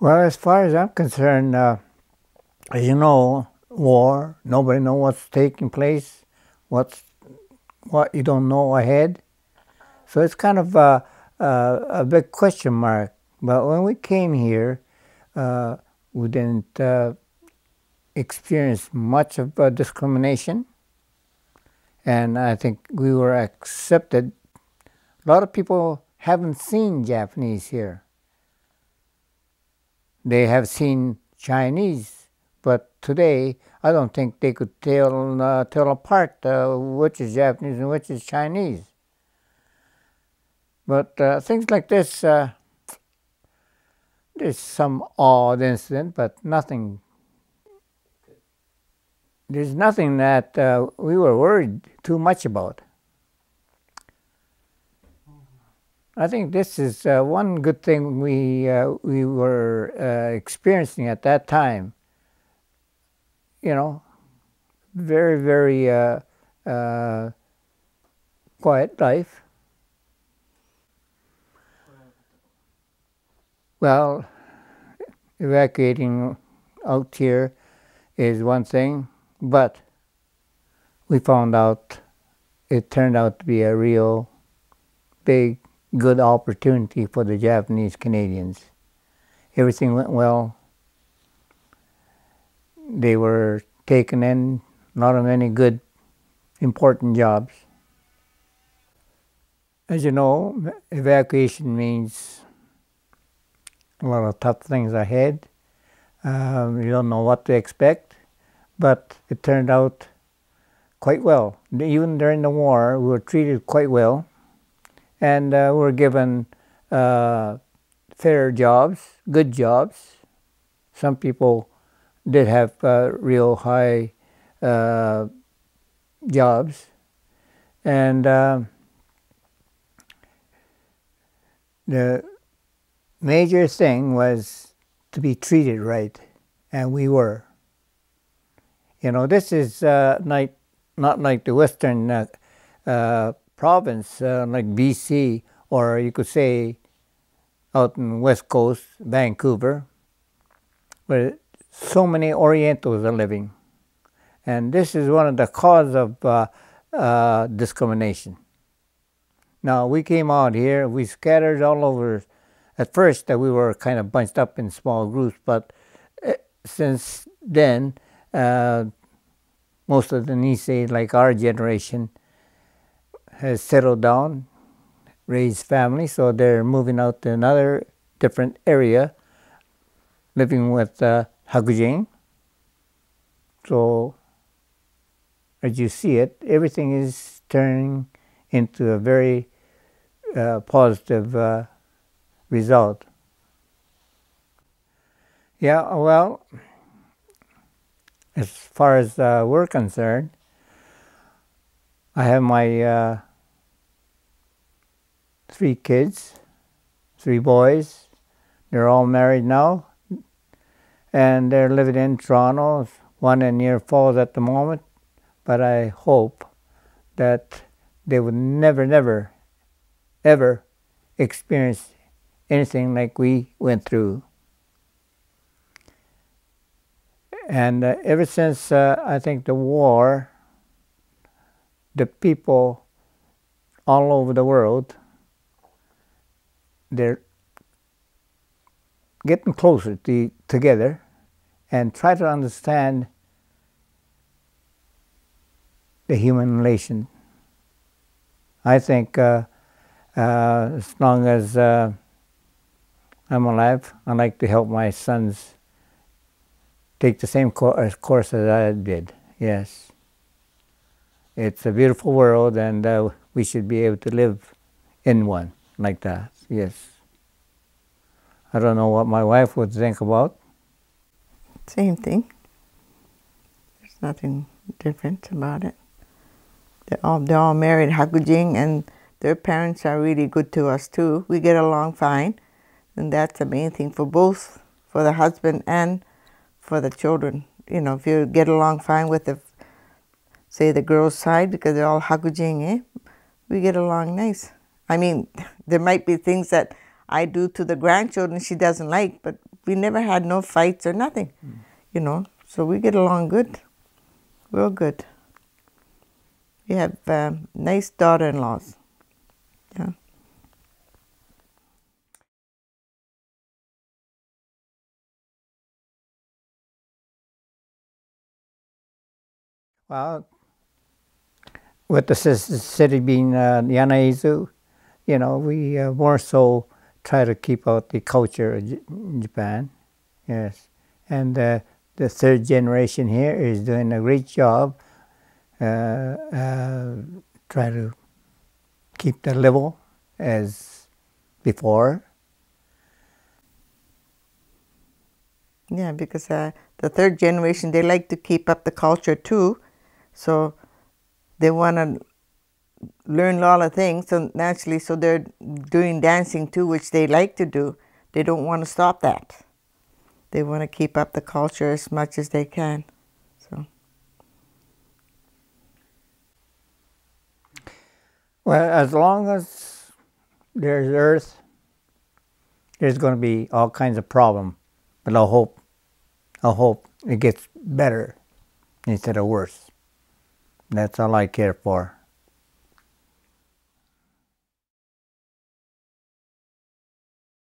Well, as far as I'm concerned, as you know, war, nobody knows what's taking place, what you don't know ahead. So it's kind of a big question mark. But when we came here, we didn't experience much of discrimination, and I think we were accepted. A lot of people haven't seen Japanese here. They have seen Chinese, but today I don't think they could tell apart which is Japanese and which is Chinese. But things like this, there's some odd incident, but nothing. There's nothing that we were worried too much about. I think this is one good thing we were experiencing at that time. You know, very, very quiet life. Well, evacuating out here is one thing, but we found out it turned out to be a real big, good opportunity for the Japanese Canadians. Everything went well. They were taken in, not of many good, important jobs. As you know, evacuation means a lot of tough things ahead. You don't know what to expect, but it turned out quite well. Even during the war, we were treated quite well, and we were given fair jobs, good jobs. Some people did have real high jobs, and the major thing was to be treated right, and we were. You know, this is not like the Western province, like BC, or you could say out in West Coast, Vancouver, where so many Orientals are living. And this is one of the causes of discrimination. Now, we came out here, we scattered all over. At first, we were kind of bunched up in small groups, but since then, most of the Nisei, like our generation, has settled down, raised families, so they're moving out to another different area, living with Hakujin. So, as you see it, everything is turning into a very positive result. Yeah, well, as far as we're concerned, I have my 3 kids, 3 boys. They're all married now, and they're living in Toronto. One in Near Falls at the moment, but I hope that they would never, ever experience anything like we went through. And ever since, I think, the war, the people all over the world, they're getting closer together and try to understand the human relation. I think as long as I'm alive, I like to help my sons take the same course as I did. Yes. It's a beautiful world, and we should be able to live in one like that. Yes. I don't know what my wife would think about. Same thing. There's nothing different about it. They're all married Hakujin, and their parents are really good to us too. We get along fine, and that's the main thing for both, for the husband and for the children. You know, if you get along fine with the, say, the girls' side, because they're all Hakujin, we get along nice. I mean, there might be things that I do to the grandchildren she doesn't like, but we never had no fights or nothing, you know. So we get along good, real good. We have nice daughter-in-laws. Yeah. Well, with the city being Yanaizu, you know, we more so try to keep out the culture of Japan. Yes. And the third generation here is doing a great job. Try to keep the level as before. Yeah, because the third generation, they like to keep up the culture too. So they want to learn a lot of things. So naturally, so they're doing dancing too, which they like to do. They don't want to stop that. They want to keep up the culture as much as they can. So. Well, as long as there's earth, there's going to be all kinds of problems. But I hope it gets better instead of worse. That's all I care for.